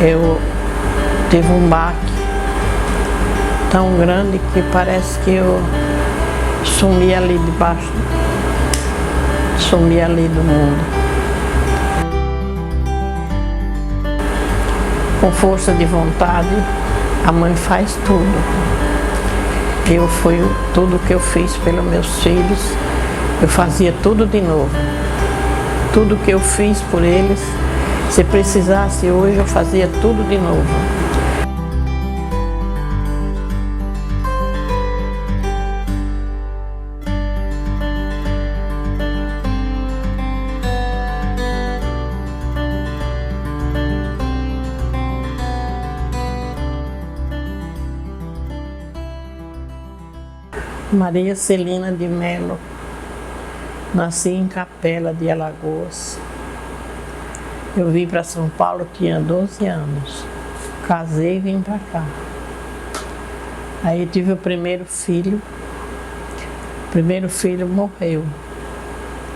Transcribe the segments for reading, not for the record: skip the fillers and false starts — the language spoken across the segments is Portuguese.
Eu tive um baque tão grande que parece que eu sumi ali debaixo, sumi ali do mundo. Com força de vontade, a mãe faz tudo. Tudo que eu fiz pelos meus filhos, eu fazia tudo de novo. Tudo que eu fiz por eles, se precisasse hoje, eu fazia tudo de novo. Maria Celina de Melo, nasci em Capela de Alagoas. Eu vim para São Paulo, tinha 12 anos. Casei e vim para cá. Aí tive o primeiro filho. O primeiro filho morreu.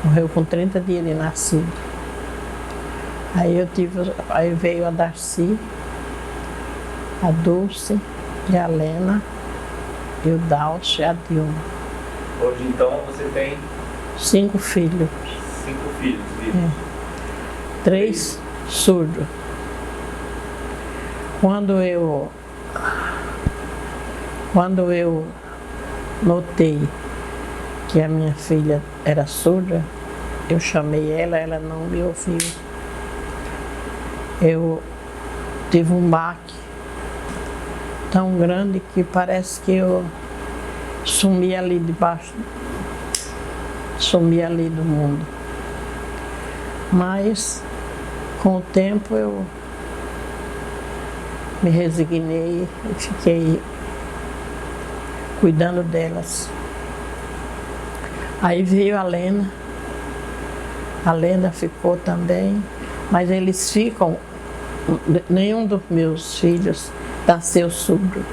Morreu com 30 dias de nascido. Aí veio a Darcy, a Dulce e a Lena. E o Dalcio e a Dilma. Hoje então você tem 5 filhos. 5 filhos, vivos. 3 surdos. Quando eu notei que a minha filha era surda, eu chamei ela não me ouviu. Eu tive um baque tão grande que parece que eu sumi ali debaixo, sumi ali do mundo. Mas com o tempo eu me resignei e fiquei cuidando delas. Aí veio a Lena ficou também, mas eles ficam, nenhum dos meus filhos nasceu surdo.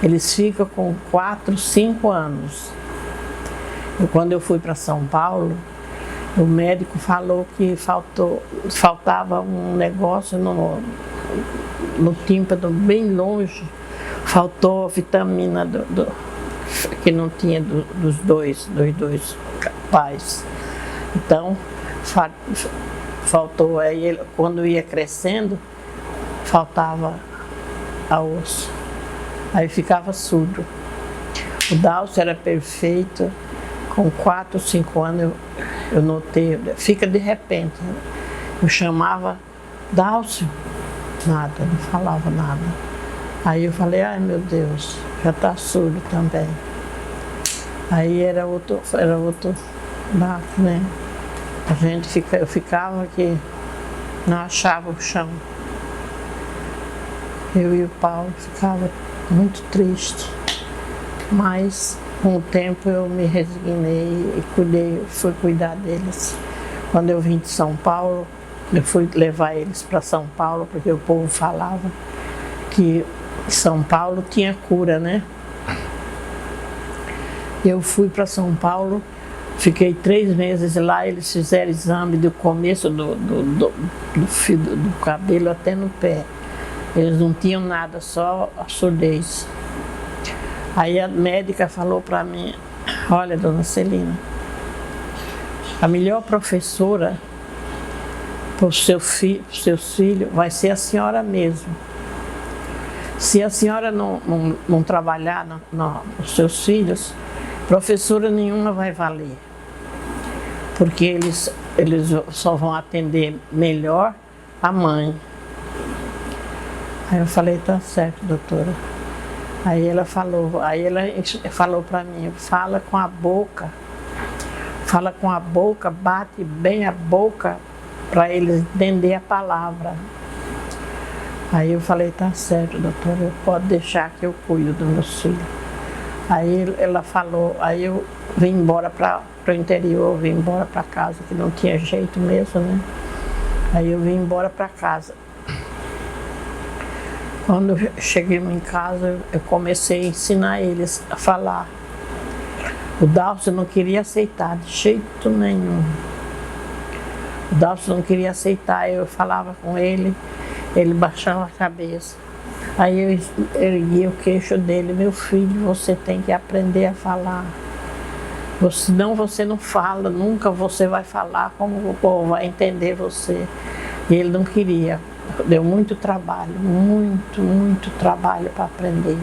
Eles ficam com 4, 5 anos. E quando eu fui para São Paulo, o médico falou que faltava um negócio no tímpano bem longe, faltou vitamina que não tinha dos dois pais. Então, faltou, aí quando ia crescendo, faltava a osso, aí ficava surdo. O Dalcio era perfeito, com 4, 5 anos eu notei, fica de repente, eu chamava Dalcio, nada, não falava nada. Aí eu falei, ai meu Deus, já está surdo também. Aí era outro baque, né? Eu ficava que não achava o chão. Eu e o Paulo ficava muito triste, mas com o tempo eu me resignei e fui cuidar deles. Quando eu vim de São Paulo, eu fui levar eles para São Paulo, porque o povo falava que São Paulo tinha cura, né? Eu fui para São Paulo, fiquei 3 meses lá, eles fizeram exame do começo do fio do cabelo até no pé. Eles não tinham nada, só a surdez. Aí a médica falou para mim, olha, dona Celina, a melhor professora para os seus filhos vai ser a senhora mesmo. Se a senhora não trabalhar nos seus filhos, professora nenhuma vai valer. Porque eles só vão atender melhor a mãe. Aí eu falei, tá certo, doutora. Aí ela falou para mim, fala com a boca, bate bem a boca para eles entenderem a palavra. Aí eu falei, tá certo, doutora, pode deixar que eu cuido dos meus filhos. Aí ela falou, aí eu vim embora para o interior, vim embora para casa, que não tinha jeito mesmo, né? Aí eu vim embora para casa. Quando chegamos em casa, eu comecei a ensinar eles a falar. O Dalcio não queria aceitar de jeito nenhum. O Dalcio não queria aceitar, eu falava com ele, Ele baixava a cabeça. Aí eu ergui o queixo dele, meu filho, você tem que aprender a falar. Senão você não fala, nunca você vai falar como o povo vai entender você. E ele não queria. Deu muito trabalho, muito trabalho para aprender.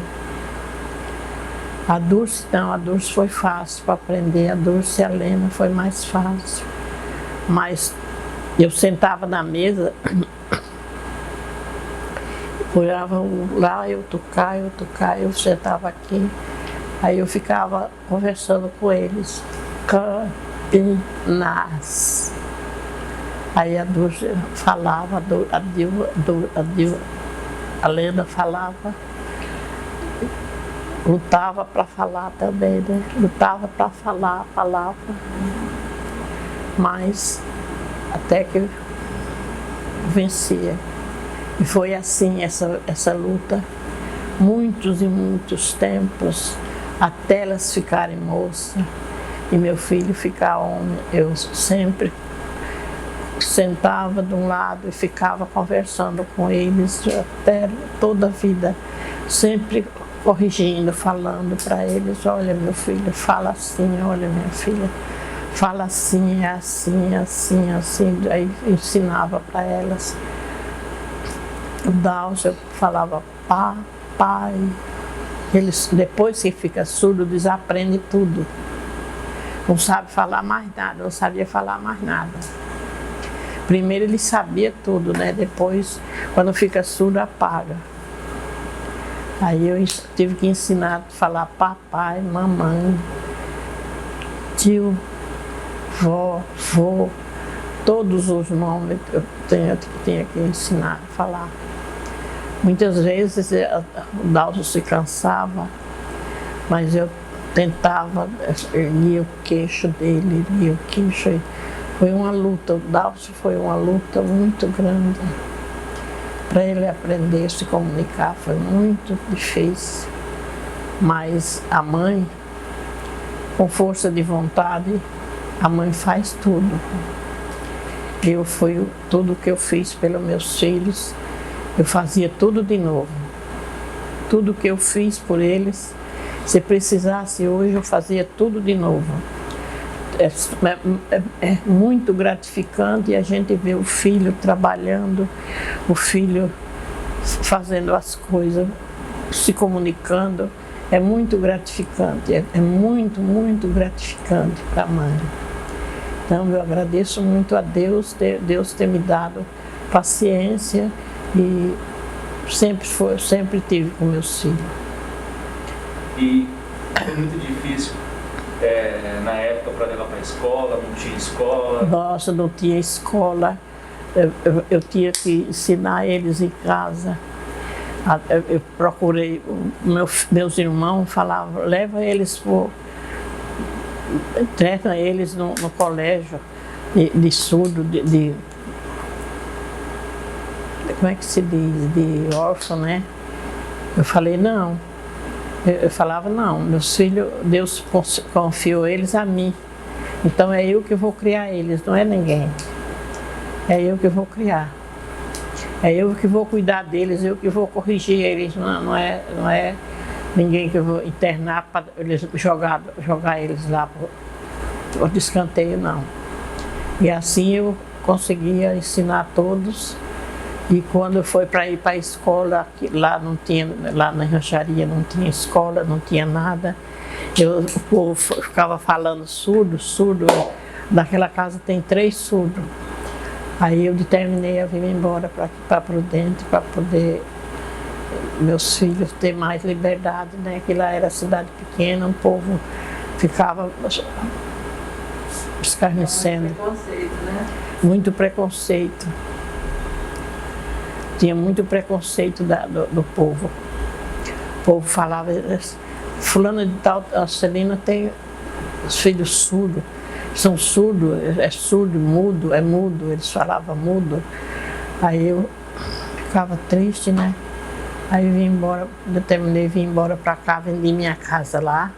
A Dulce não, a Dulce foi fácil para aprender, a Dulce e a Lena foi mais fácil. Mas eu sentava na mesa, olhava lá, eu tocar, eu sentava aqui. Aí eu ficava conversando com eles. Campinas. Aí a Dulce falava, a Lena falava, lutava para falar também, né? Lutava para falar, falava. Mas até que vencia. E foi assim essa luta, muitos e muitos tempos, até elas ficarem moças e meu filho ficar homem. Eu sempre sentava de um lado e ficava conversando com eles até toda a vida, sempre corrigindo, falando para eles, olha meu filho, fala assim, olha minha filha, fala assim, é assim, assim, assim. Aí ensinava para elas. O Dalcio falava papai. Eles, depois que fica surdo, desaprende tudo. Não sabe falar mais nada, não sabia falar mais nada. Primeiro ele sabia tudo, né? Depois, quando fica surdo, apaga. Aí eu tive que ensinar a falar papai, mamãe, tio, vó, vô, todos os nomes eu tinha que ensinar a falar. Muitas vezes o Dalcio se cansava, mas eu tentava erguer o queixo dele, erguer o queixo. Foi uma luta, o Dalcio foi uma luta muito grande. Para ele aprender a se comunicar foi muito difícil. Mas a mãe, com força de vontade, a mãe faz tudo. Tudo que eu fiz pelos meus filhos, eu fazia tudo de novo. Tudo que eu fiz por eles, se precisasse hoje, eu fazia tudo de novo. É muito gratificante a gente ver o filho trabalhando, o filho fazendo as coisas, se comunicando. É muito gratificante, é muito gratificante para a mãe. Então eu agradeço muito a Deus ter me dado paciência e sempre tive com meus filhos. E foi muito difícil na época para levar para a escola, não tinha escola? Nossa, não tinha escola. Eu tinha que ensinar eles em casa. Eu procurei, meus irmãos falavam, leva eles treina eles no colégio de surdo, como é que se diz, de órfão, né? Eu falei, não. Eu falava, não, meus filhos, Deus confiou eles a mim. Então é eu que vou criar eles, não é ninguém. É eu que vou criar. É eu que vou cuidar deles, eu que vou corrigir eles. Não é ninguém que eu vou internar para eles jogar eles lá para o escanteio, não. E assim eu conseguia ensinar todos. E quando foi para ir para a escola, lá na rancharia não tinha escola, não tinha nada. O povo ficava falando surdo. Naquela casa tem 3 surdos. Aí eu determinei a vir embora para Prudente, para poder meus filhos ter mais liberdade, né? Que lá era cidade pequena, o povo ficava escarnecendo. Muito preconceito, né? Muito preconceito. Tinha muito preconceito do povo. O povo falava, fulana de tal, a Celina tem os filhos surdos, são surdos, é surdo, mudo, é mudo, eles falavam mudo. Aí eu ficava triste, né? Aí eu vim embora, vim embora para cá, vendi minha casa lá.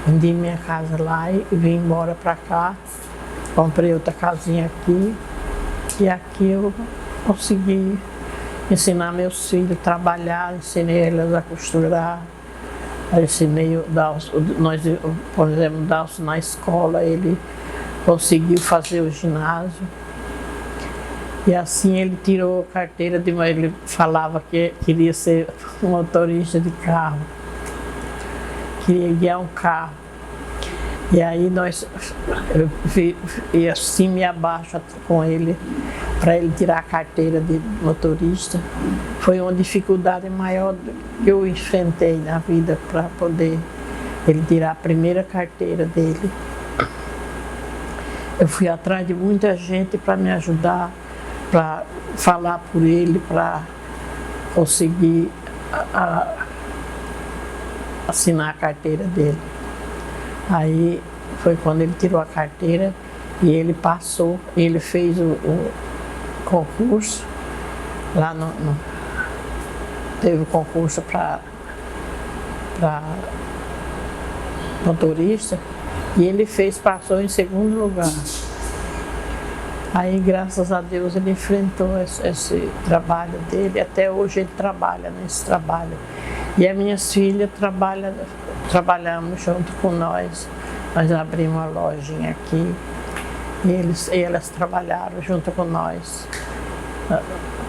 Vendi minha casa lá e vim embora para cá. Comprei outra casinha aqui. E aqui eu consegui ensinar meus filhos a trabalhar, ensinei eles a costurar, ensinei o Dalcio, nós, por exemplo, o Dalcio na escola, ele conseguiu fazer o ginásio. E assim ele tirou a carteira de ele falava que queria ser motorista de carro, queria guiar um carro. E aí eu assim me abaixo com ele para ele tirar a carteira de motorista. Foi uma dificuldade maior que eu enfrentei na vida para poder ele tirar a primeira carteira dele. Eu fui atrás de muita gente para me ajudar, para falar por ele, para conseguir assinar a carteira dele. Aí foi quando ele tirou a carteira e ele passou, ele fez o concurso, lá teve o concurso para motorista e ele passou em segundo lugar. Aí, graças a Deus, ele enfrentou esse trabalho dele, até hoje ele trabalha nesse trabalho. E as minhas filhas trabalhamos junto com nós abrimos uma lojinha aqui e elas trabalharam junto com nós,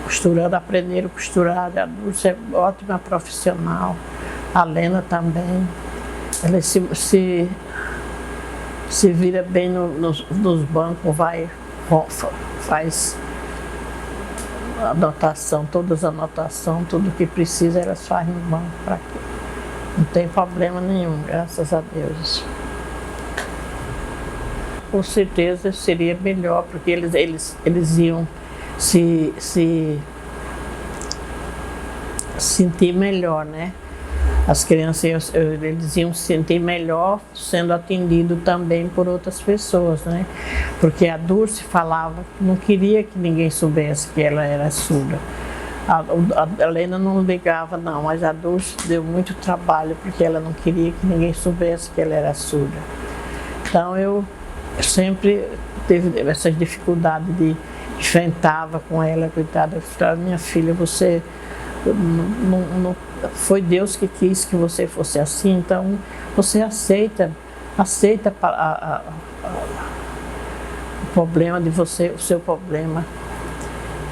costurando, aprenderam a costurar. A Dulce é ótima profissional, a Lena também, ela se vira bem nos bancos, faz anotação, todas as anotações, tudo que precisa elas fazem no banco para quê? Não tem problema nenhum, graças a Deus. Com certeza seria melhor, porque eles iam se sentir melhor, né? As crianças, eles iam se sentir melhor sendo atendido também por outras pessoas, né? Porque a Dulce falava que não queria que ninguém soubesse que ela era surda. A Helena não ligava não, mas a Dulce deu muito trabalho porque ela não queria que ninguém soubesse que ela era surda. Então eu sempre teve essas dificuldades de enfrentava com ela, coitada. Eu falava, minha filha, você não foi Deus que quis que você fosse assim, então você aceita o problema de você, o seu problema.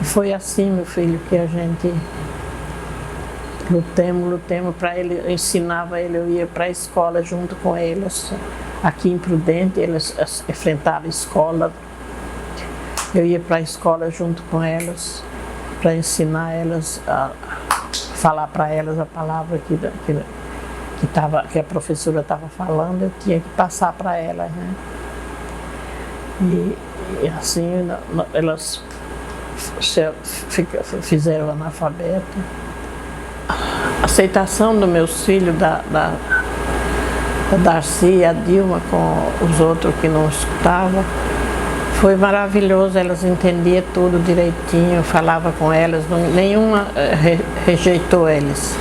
E foi assim, meu filho, que a gente lutemos para ele, eu ensinava ele, eu ia para a escola junto com eles, aqui em Prudente, eles enfrentavam a escola, eu ia para a escola junto com elas, para ensinar elas a falar para elas a palavra que a professora estava falando, eu tinha que passar para elas, né? E assim elas fizeram o analfabeto. A aceitação dos meus filhos, da Darcy e a Dilma, com os outros que não escutavam, foi maravilhoso. Elas entendiam tudo direitinho, falava com elas, nenhuma rejeitou eles.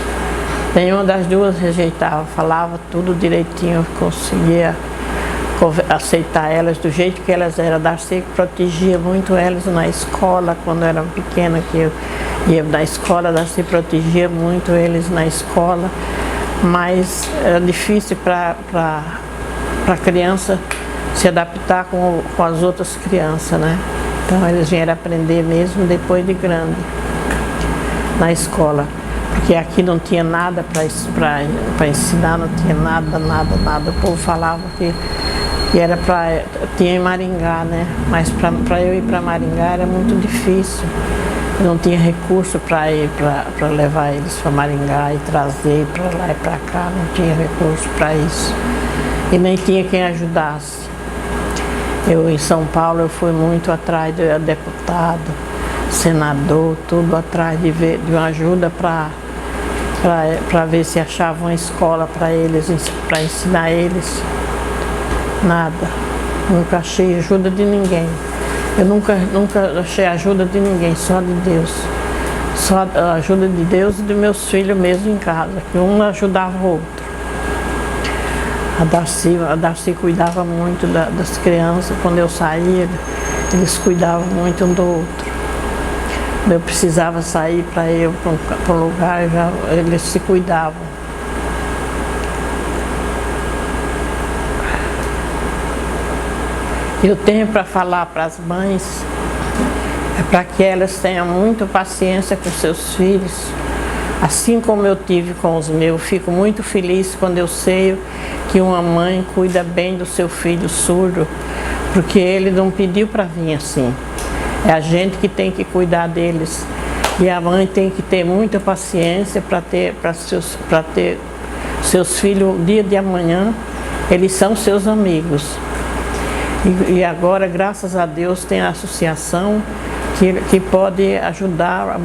Nenhuma das duas rejeitava, falava tudo direitinho, conseguia aceitar elas do jeito que elas eram. A Darcy protegia muito elas na escola, quando eram pequenas, que eu ia na escola, a Darcy protegia muito eles na escola, mas era difícil para a criança se adaptar com as outras crianças, né? Então eles vieram aprender mesmo depois de grande, na escola. Porque aqui não tinha nada para ensinar, não tinha nada. O povo falava que era tinha em Maringá, né? Mas para eu ir para Maringá era muito difícil. Eu não tinha recurso para levar eles para Maringá e trazer para lá e para cá, não tinha recurso para isso. E nem tinha quem ajudasse. Eu em São Paulo eu fui muito atrás de deputado, senador, tudo atrás de uma ajuda para ver se achavam uma escola para eles, para ensinar eles. Nada. Nunca achei ajuda de ninguém. Eu nunca achei ajuda de ninguém, só de Deus. Só a ajuda de Deus e de meus filhos mesmo em casa, que um ajudava o outro. A Darcy cuidava muito das crianças, quando eu saía, eles cuidavam muito um do outro. Eu precisava sair para ir para um lugar, já, eles se cuidavam. Eu tenho para falar para as mães, é para que elas tenham muita paciência com seus filhos, assim como eu tive com os meus. Fico muito feliz quando eu sei que uma mãe cuida bem do seu filho surdo, porque ele não pediu para vir assim. É a gente que tem que cuidar deles. E a mãe tem que ter muita paciência para ter seus filhos, o dia de amanhã, eles são seus amigos. E agora, graças a Deus, tem a associação que pode ajudar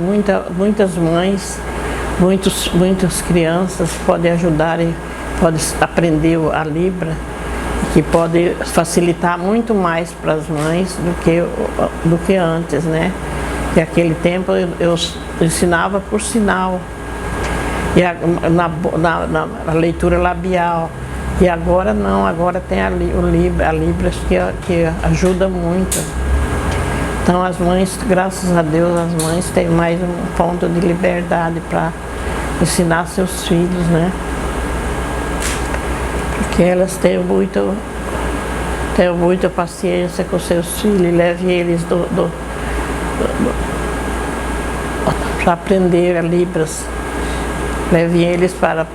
muitas mães, muitas crianças, pode ajudar e pode aprender a Libra, que pode facilitar muito mais para as mães do que antes, né? E naquele tempo eu ensinava por sinal, e na leitura labial. E agora não, agora tem a Libras que ajuda muito. Então as mães, graças a Deus, as mães têm mais um ponto de liberdade para ensinar seus filhos, né? Porque elas têm muita paciência com seus filhos, levem eles para aprender a Libras. Levem eles para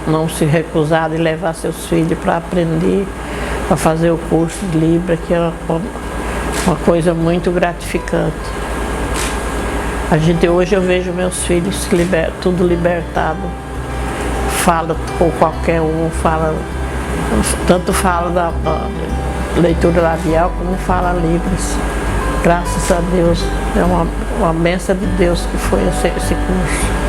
não se recusar de levar seus filhos para aprender, para fazer o curso de Libra, que é uma coisa muito gratificante. Hoje eu vejo meus filhos tudo libertado. Fala, ou qualquer um fala, tanto fala da leitura labial como fala Libras. Graças a Deus, é uma bênção de Deus que foi esse curso.